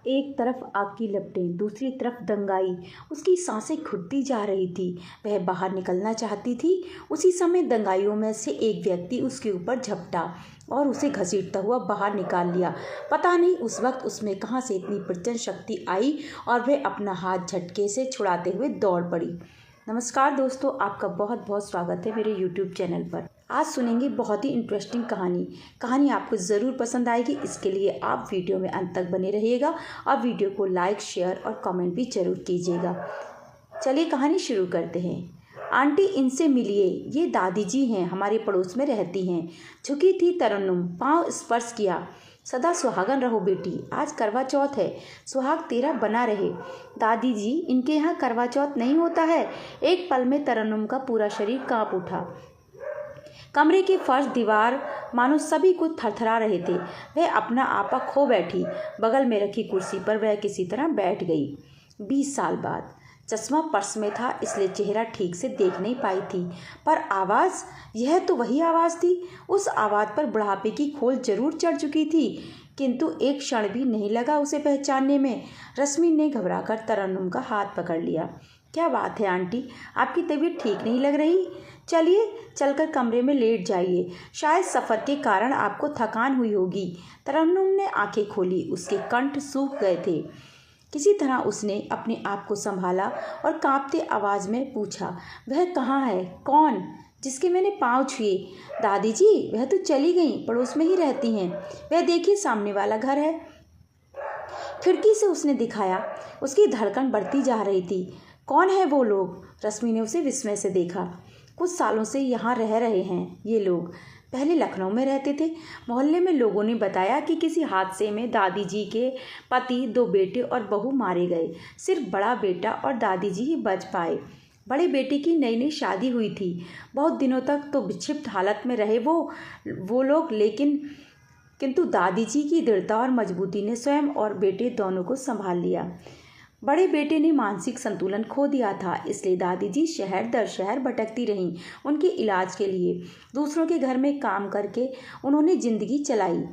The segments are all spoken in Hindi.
एक तरफ आग की लपटें, दूसरी तरफ दंगाई। उसकी सांसें घुटती जा रही थी। वह बाहर निकलना चाहती थी। उसी समय दंगाइयों में से एक व्यक्ति उसके ऊपर झपटा और उसे घसीटता हुआ बाहर निकाल लिया। पता नहीं उस वक्त उसमें कहाँ से इतनी प्रचंड शक्ति आई और वह अपना हाथ झटके से छुड़ाते हुए दौड़ पड़ी। नमस्कार दोस्तों, आपका बहुत बहुत स्वागत है मेरे YouTube चैनल पर। आज सुनेंगे बहुत ही इंटरेस्टिंग कहानी आपको ज़रूर पसंद आएगी। इसके लिए आप वीडियो में अंत तक बने रहिएगा और वीडियो को लाइक, शेयर और कमेंट भी ज़रूर कीजिएगा। चलिए कहानी शुरू करते हैं। आंटी, इनसे मिलिए, ये दादी जी हैं, हमारे पड़ोस में रहती हैं। झुकी थी तरन्नुम, पाँव स्पर्श किया। सदा सुहागन रहो बेटी, आज करवा चौथ है, सुहाग तेरा बना रहे। दादी जी, इनके यहाँ करवा चौथ नहीं होता है। एक पल में तरन्नुम का पूरा शरीर कांप उठा। कमरे के फर्श, दीवार मानो सभी कुछ थरथरा रहे थे। वह अपना आपा खो बैठी। बगल में रखी कुर्सी पर वह किसी तरह बैठ गई। 20 साल बाद। चश्मा पर्स में था, इसलिए चेहरा ठीक से देख नहीं पाई थी। पर आवाज़, यह तो वही आवाज़ थी। उस आवाज़ पर बुढ़ापे की खोल जरूर चढ़ चुकी थी, किंतु एक क्षण भी नहीं लगा उसे पहचानने में। रश्मि ने घबराकर तरन्नुम का हाथ पकड़ लिया। क्या बात है आंटी, आपकी तबीयत ठीक नहीं लग रही? चलिए चलकर कमरे में लेट जाइए, शायद सफ़र के कारण आपको थकान हुई होगी। तरन्नुम ने आंखें खोली। उसके कंठ सूख गए थे। किसी तरह उसने अपने आप को संभाला और कांपते आवाज़ में पूछा, वह कहाँ है? कौन जिसके मैंने पाँव छुए? दादी जी, वह तो चली गई, पड़ोस में ही रहती हैं। वह देखिए, सामने वाला घर है। खिड़की से उसने दिखाया। उसकी धड़कन बढ़ती जा रही थी। कौन है वो लोग? रश्मि ने उसे विस्मय से देखा। कुछ सालों से यहाँ रह रहे हैं ये लोग। पहले लखनऊ में रहते थे। मोहल्ले में लोगों ने बताया कि किसी हादसे में दादी जी के पति, 2 बेटे और बहू मारे गए। सिर्फ बड़ा बेटा और दादी जी ही बच पाए। बड़े बेटे की नई नई शादी हुई थी। बहुत दिनों तक तो विक्षिप्त हालत में रहे वो लोग, लेकिन किंतु दादी जी की दृढ़ता और मजबूती ने स्वयं और बेटे दोनों को संभाल लिया। बड़े बेटे ने मानसिक संतुलन खो दिया था, इसलिए दादी जी शहर दर शहर भटकती रहीं उनके इलाज के लिए। दूसरों के घर में काम करके उन्होंने जिंदगी चलाई।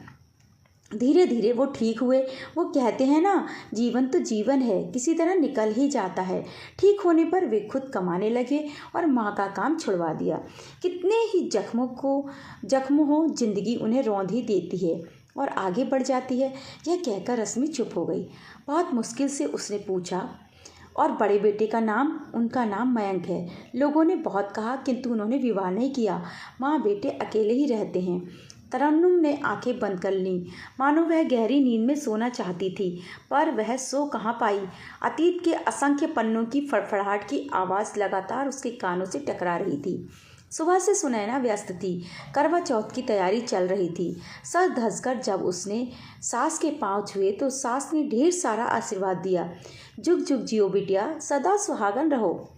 धीरे धीरे वो ठीक हुए। वो कहते हैं ना, जीवन तो जीवन है, किसी तरह निकल ही जाता है। ठीक होने पर वे खुद कमाने लगे और माँ का काम छुड़वा दिया। कितने ही जख्म हो, जिंदगी उन्हें रौंद ही देती है और आगे बढ़ जाती है। यह कहकर रश्मि चुप हो गई। बहुत मुश्किल से उसने पूछा, और बड़े बेटे का नाम? उनका नाम मयंक है। लोगों ने बहुत कहा, किंतु उन्होंने विवाह नहीं किया। माँ बेटे अकेले ही रहते हैं। तरन्नुम ने आंखें बंद कर लीं, मानो वह गहरी नींद में सोना चाहती थी, पर वह सो कहाँ पाई। अतीत के असंख्य पन्नों की फड़फड़ाहट की आवाज़ लगातार उसके कानों से टकरा रही थी। सुबह से सुनैना व्यस्त थी। करवा चौथ की तैयारी चल रही थी। सर धंसकर जब उसने सास के पांव छुए तो सास ने ढेर सारा आशीर्वाद दिया। जुग जुग जियो बिटिया, सदा सुहागन रहो।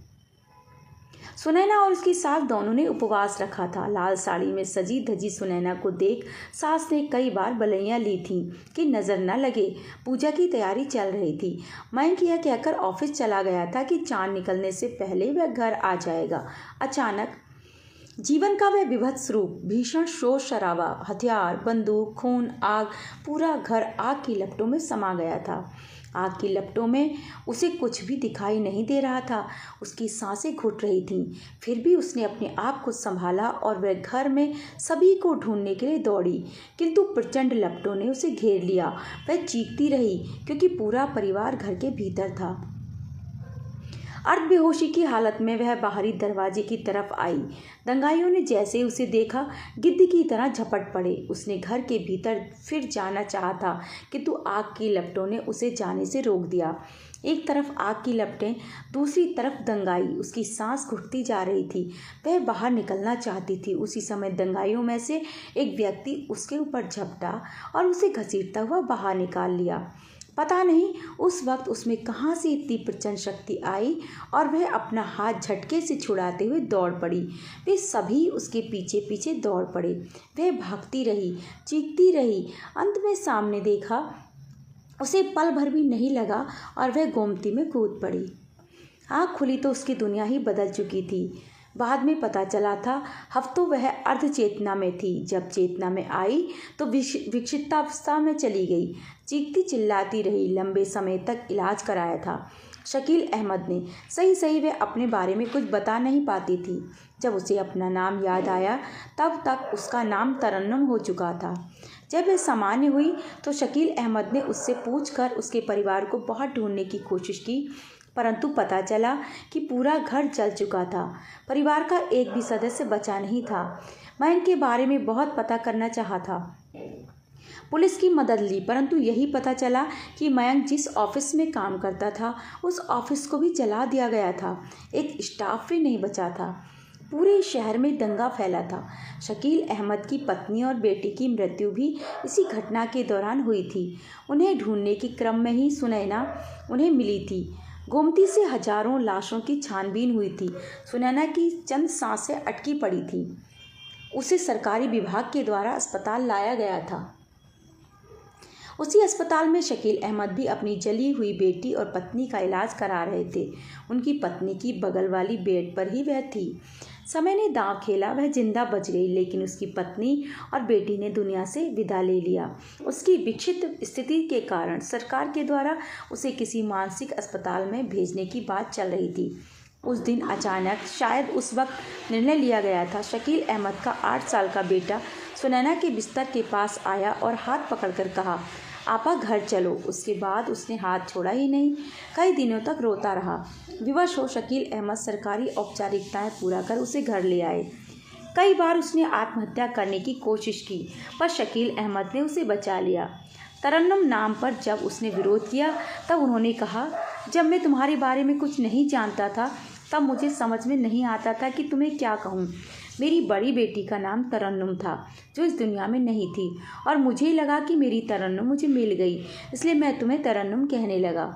सुनैना और उसकी सास दोनों ने उपवास रखा था। लाल साड़ी में सजी धजी सुनैना को देख सास ने कई बार बलैयां ली थीं कि नजर न लगे। पूजा की तैयारी चल रही थी। मयंक यह कहकर ऑफिस चला गया था कि चांद निकलने से पहले वह घर आ जाएगा। अचानक जीवन का वह विभत्स रूप, भीषण शोर शराबा, हथियार, बंदूक, खून, आग, पूरा घर आग की लपटों में समा गया था। आग की लपटों में उसे कुछ भी दिखाई नहीं दे रहा था। उसकी सांसें घुट रही थीं। फिर भी उसने अपने आप को संभाला और वह घर में सभी को ढूंढने के लिए दौड़ी, किंतु प्रचंड लपटों ने उसे घेर लिया। वह चीखती रही क्योंकि पूरा परिवार घर के भीतर था। अर्धबेहोशी की हालत में वह बाहरी दरवाजे की तरफ आई। दंगाइयों ने जैसे ही उसे देखा, गिद्ध की तरह झपट पड़े। उसने घर के भीतर फिर जाना चाहा था, किंतु आग की लपटों ने उसे जाने से रोक दिया। एक तरफ आग की लपटें, दूसरी तरफ दंगाई। उसकी सांस घुटती जा रही थी। वह बाहर निकलना चाहती थी। उसी समय दंगाइयों में से एक व्यक्ति उसके ऊपर झपटा और उसे घसीटता हुआ बाहर निकाल लिया। पता नहीं उस वक्त उसमें कहाँ से इतनी प्रचंड शक्ति आई और वह अपना हाथ झटके से छुड़ाते हुए दौड़ पड़ी। वे सभी उसके पीछे पीछे दौड़ पड़े। वह भागती रही, चीखती रही। अंत में सामने देखा, उसे पल भर भी नहीं लगा और वह गोमती में कूद पड़ी। आँख खुली तो उसकी दुनिया ही बदल चुकी थी। बाद में पता चला था हफ्तों वह अर्ध चेतना में थी। जब चेतना में आई तो विक्षिप्तावस्था में चली गई। चीखती चिल्लाती रही। लंबे समय तक इलाज कराया था शकील अहमद ने। सही सही वह अपने बारे में कुछ बता नहीं पाती थी। जब उसे अपना नाम याद आया तब तक उसका नाम तरन्नुम हो चुका था। जब वह सामान्य हुई तो शकील अहमद ने उससे पूछकर उसके परिवार को बाहर ढूंढने की कोशिश की, परंतु पता चला कि पूरा घर जल चुका था। परिवार का एक भी सदस्य बचा नहीं था। मैं इनके बारे में बहुत पता करना चाहा था। पुलिस की मदद ली, परंतु यही पता चला कि मयंक जिस ऑफिस में काम करता था उस ऑफिस को भी जला दिया गया था। एक स्टाफ भी नहीं बचा था। पूरे शहर में दंगा फैला था। शकील अहमद की पत्नी और बेटी की मृत्यु भी इसी घटना के दौरान हुई थी। उन्हें ढूंढने के क्रम में ही सुनैना उन्हें मिली थी। गोमती से हजारों लाशों की छानबीन हुई थी। सुनैना की चंद सांसें अटकी पड़ी थी। उसे सरकारी विभाग के द्वारा अस्पताल लाया गया था। उसी अस्पताल में शकील अहमद भी अपनी जली हुई बेटी और पत्नी का इलाज करा रहे थे। उनकी पत्नी की बगल वाली बेड पर ही वह थी। समय ने दांव खेला, वह जिंदा बच गई, लेकिन उसकी पत्नी और बेटी ने दुनिया से विदा ले लिया। उसकी विक्षिप्त स्थिति के कारण सरकार के द्वारा उसे किसी मानसिक अस्पताल में भेजने की बात चल रही थी। उस दिन अचानक, शायद उस वक्त निर्णय लिया गया था। शकील अहमद का 8 साल का बेटा सुनैना के बिस्तर के पास आया और हाथ पकड़कर कहा, आपा घर चलो। उसके बाद उसने हाथ छोड़ा ही नहीं। कई दिनों तक रोता रहा। विवश हो शकील अहमद सरकारी औपचारिकताएं पूरा कर उसे घर ले आए। कई बार उसने आत्महत्या करने की कोशिश की, पर शकील अहमद ने उसे बचा लिया। तरन्नुम नाम पर जब उसने विरोध किया तब उन्होंने कहा, जब मैं तुम्हारे बारे में कुछ नहीं जानता था तब मुझे समझ में नहीं आता था कि तुम्हें क्या कहूँ। मेरी बड़ी बेटी का नाम तरन्नुम था, जो इस दुनिया में नहीं थी, और मुझे लगा कि मेरी तरन्नुम मुझे मिल गई, इसलिए मैं तुम्हें तरन्नुम कहने लगा।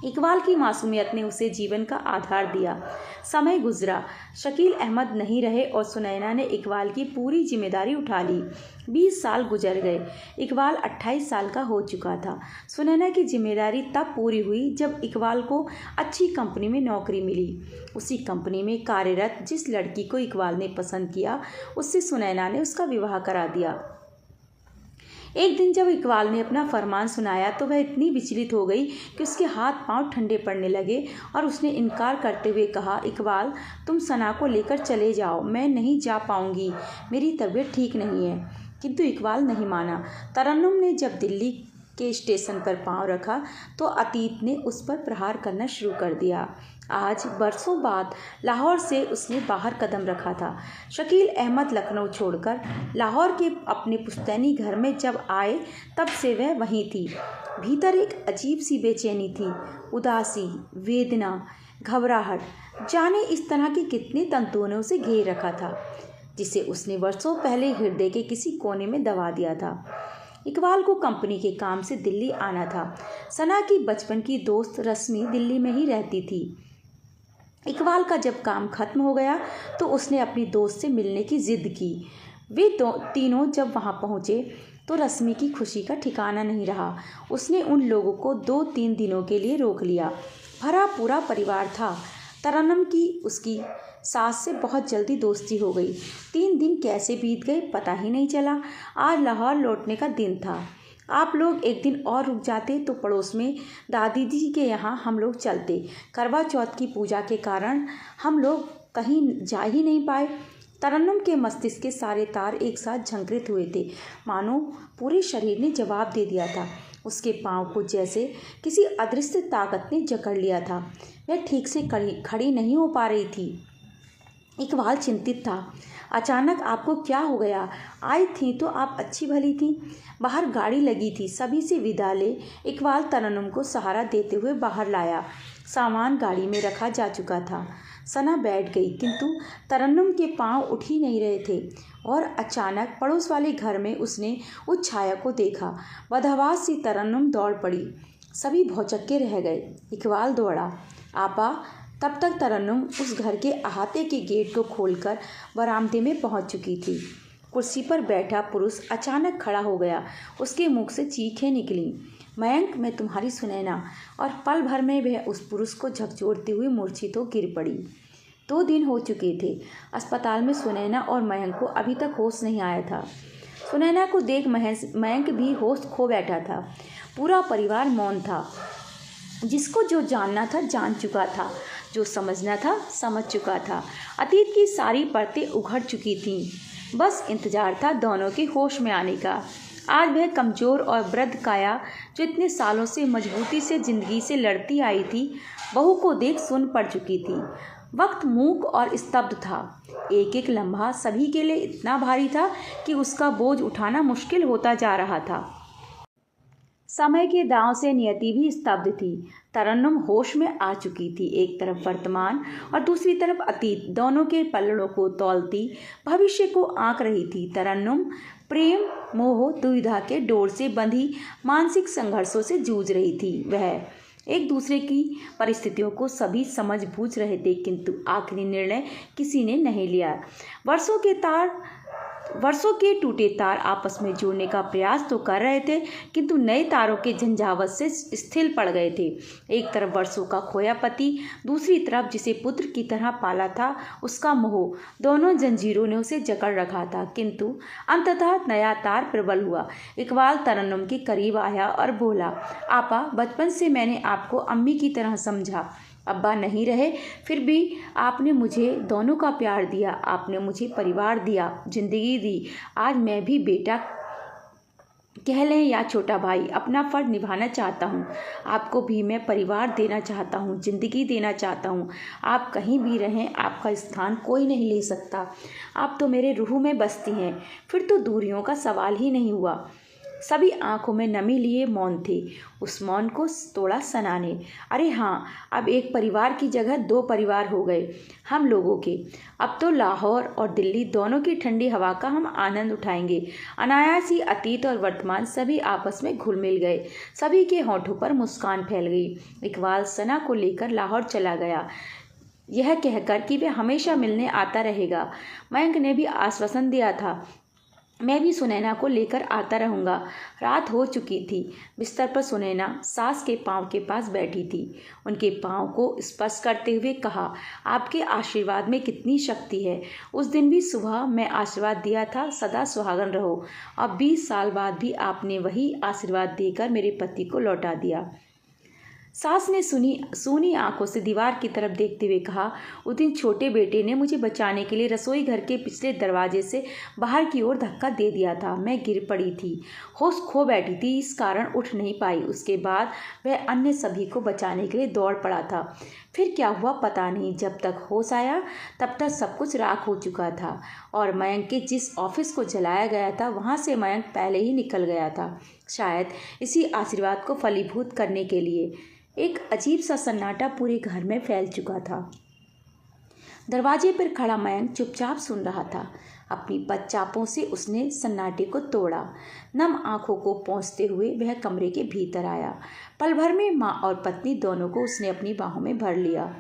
इकबाल की मासूमियत ने उसे जीवन का आधार दिया। समय गुजरा, शकील अहमद नहीं रहे और सुनैना ने इकबाल की पूरी जिम्मेदारी उठा ली। 20 साल गुजर गए। इकबाल 28 साल का हो चुका था। सुनैना की जिम्मेदारी तब पूरी हुई जब इकबाल को अच्छी कंपनी में नौकरी मिली। उसी कंपनी में कार्यरत जिस लड़की को इकबाल ने पसंद किया, उससे सुनैना ने उसका विवाह करा दिया। एक दिन जब इकबाल ने अपना फरमान सुनाया तो वह इतनी विचलित हो गई कि उसके हाथ पांव ठंडे पड़ने लगे और उसने इनकार करते हुए कहा, इकबाल, तुम सना को लेकर चले जाओ, मैं नहीं जा पाऊंगी, मेरी तबीयत ठीक नहीं है। किंतु इकबाल नहीं माना। तरन्नुम ने जब दिल्ली के स्टेशन पर पांव रखा तो अतीत ने उस पर प्रहार करना शुरू कर दिया। आज बरसों बाद लाहौर से उसने बाहर कदम रखा था। शकील अहमद लखनऊ छोड़कर लाहौर के अपने पुश्तैनी घर में जब आए तब से वह वहीं थी। भीतर एक अजीब सी बेचैनी थी, उदासी, वेदना, घबराहट। जाने इस तरह के कितने तंतुओं ने उसे घेर रखा था, जिसे उसने वर्षों पहले हृदय के किसी कोने में दबा दिया था। इकबाल को कंपनी के काम से दिल्ली आना था। सना की बचपन की दोस्त रश्मि दिल्ली में ही रहती थी। इकबाल का जब काम खत्म हो गया तो उसने अपनी दोस्त से मिलने की जिद की। वे तीनों जब वहां पहुंचे तो रश्मि की खुशी का ठिकाना नहीं रहा। उसने उन लोगों को 2-3 दिनों के लिए रोक लिया। भरा पूरा परिवार था। तरन्नुम की उसकी सास से बहुत जल्दी दोस्ती हो गई। 3 दिन कैसे बीत गए पता ही नहीं चला। आज लाहौर लौटने का दिन था। आप लोग एक दिन और रुक जाते तो पड़ोस में दादी जी के यहाँ हम लोग चलते। करवा चौथ की पूजा के कारण हम लोग कहीं जा ही नहीं पाए। तरन्नुम के मस्तिष्क के सारे तार एक साथ झंकृत हुए थे, मानो पूरे शरीर ने जवाब दे दिया था। उसके पाँव को जैसे किसी अदृश्य ताकत ने जकड़ लिया था। वह ठीक से खड़ी नहीं हो पा रही थी। इकबाल चिंतित था। अचानक आपको क्या हो गया? आई थी तो आप अच्छी भली थी। बाहर गाड़ी लगी थी। सभी से विदा ले इकबाल तरन्नुम को सहारा देते हुए बाहर लाया। सामान गाड़ी में रखा जा चुका था। सना बैठ गई, किंतु तरन्नुम के पांव उठ ही नहीं रहे थे। और अचानक पड़ोस वाले घर में उसने उस छाया को देखा। बदहवास सी तरन्नुम दौड़ पड़ी। सभी भौचक्के रह गए। इकबाल दौड़ा। आपा। तब तक तरन्नुम उस घर के अहाते के गेट को खोलकर बरामदे में पहुंच चुकी थी। कुर्सी पर बैठा पुरुष अचानक खड़ा हो गया। उसके मुख से चीखें निकली, मयंक, मैं तुम्हारी सुनैना। और पल भर में वह उस पुरुष को झकझोरती हुई मूर्छित हो गिर पड़ी। 2 दिन हो चुके थे। अस्पताल में सुनैना और मयंक को अभी तक होश नहीं आया था। सुनैना को देख मयंक भी होश खो बैठा था। पूरा परिवार मौन था। जिसको जो जानना था जान चुका था, जो समझना था समझ चुका था। अतीत की सारी परतें उघड़ चुकी थीं। बस इंतजार था दोनों के होश में आने का। आज वह कमज़ोर और वृद्ध काया जो इतने सालों से मजबूती से जिंदगी से लड़ती आई थी, बहू को देख सुन पड़ चुकी थी। वक्त मूक और स्तब्ध था। एक एक लम्हा सभी के लिए इतना भारी था कि उसका बोझ उठाना मुश्किल होता जा रहा था। समय के दांव से नियति भी स्तब्ध थी। तरन्नुम होश में आ चुकी थी। एक तरफ वर्तमान और दूसरी तरफ अतीत, दोनों के पलड़ों को तौलती भविष्य को आंक रही थी। तरन्नुम प्रेम मोह दुविधा के डोर से बंधी मानसिक संघर्षों से जूझ रही थी। वह एक दूसरे की परिस्थितियों को सभी समझ बूझ रहे थे, किंतु आखिरी निर्णय किसी ने नहीं लिया। वर्षों के टूटे तार आपस में जोड़ने का प्रयास तो कर रहे थे, किंतु नए तारों के झंझावत से शिथिल पड़ गए थे। एक तरफ वर्षों का खोया पति, दूसरी तरफ जिसे पुत्र की तरह पाला था उसका मोह, दोनों जंजीरों ने उसे जकड़ रखा था। किंतु अंततः नया तार प्रबल हुआ। इकबाल तरन्नुम के करीब आया और बोला, आपा, बचपन से मैंने आपको अम्मी की तरह समझा। अब्बा नहीं रहे, फिर भी आपने मुझे दोनों का प्यार दिया। आपने मुझे परिवार दिया, जिंदगी दी। आज मैं भी बेटा कह लें या छोटा भाई, अपना फर्ज निभाना चाहता हूँ। आपको भी मैं परिवार देना चाहता हूँ, जिंदगी देना चाहता हूँ। आप कहीं भी रहें, आपका स्थान कोई नहीं ले सकता। आप तो मेरे रूह में बसती हैं। फिर तो दूरियों का सवाल ही नहीं हुआ। सभी आंखों में नमी लिए मौन थे। उस मौन को तोड़ा सना ने। अरे हाँ, अब एक परिवार की जगह 2 परिवार हो गए हम लोगों के। अब तो लाहौर और दिल्ली दोनों की ठंडी हवा का हम आनंद उठाएंगे। अनायास ही अतीत और वर्तमान सभी आपस में घुल मिल गए। सभी के होठों पर मुस्कान फैल गई। इकबाल सना को लेकर लाहौर चला गया, यह कहकर कि वह हमेशा मिलने आता रहेगा। मयंक ने भी आश्वासन दिया था, मैं भी सुनैना को लेकर आता रहूँगा। रात हो चुकी थी। बिस्तर पर सुनैना सास के पाँव के पास बैठी थी। उनके पाँव को स्पर्श करते हुए कहा, आपके आशीर्वाद में कितनी शक्ति है। उस दिन भी सुबह मैं आशीर्वाद दिया था, सदा सुहागन रहो। अब 20 साल बाद भी आपने वही आशीर्वाद देकर मेरे पति को लौटा दिया। सास ने सूनी आंखों से दीवार की तरफ देखते हुए कहा, उस दिन छोटे बेटे ने मुझे बचाने के लिए रसोई घर के पिछले दरवाजे से बाहर की ओर धक्का दे दिया था। मैं गिर पड़ी थी, होश खो बैठी थी, इस कारण उठ नहीं पाई। उसके बाद वह अन्य सभी को बचाने के लिए दौड़ पड़ा था। फिर क्या हुआ पता नहीं। जब तक होश आया तब तक सब कुछ राख हो चुका था और मयंक के जिस ऑफिस को जलाया गया था वहाँ से मयंक पहले ही निकल गया था, शायद इसी आशीर्वाद को फलीभूत करने के लिए। एक अजीब सा सन्नाटा पूरे घर में फैल चुका था। दरवाजे पर खड़ा मयंक चुपचाप सुन रहा था। अपनी पदचापों से उसने सन्नाटे को तोड़ा। नम आंखों को पोंछते हुए वह कमरे के भीतर आया। पल भर में माँ और पत्नी दोनों को उसने अपनी बाहों में भर लिया।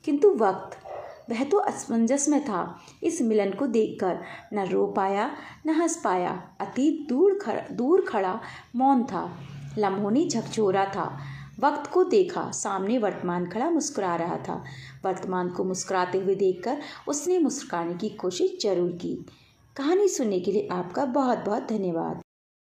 किंतु वह तो असमंजस में था। इस मिलन को देखकर न रो पाया न हंस पाया। अतीत दूर खड़ा मौन था, लम्हों ने झकझोरा था। वक्त को देखा, सामने वर्तमान खड़ा मुस्कुरा रहा था। वर्तमान को मुस्कुराते हुए देखकर उसने मुस्कुराने की कोशिश जरूर की। कहानी सुनने के लिए आपका बहुत बहुत धन्यवाद।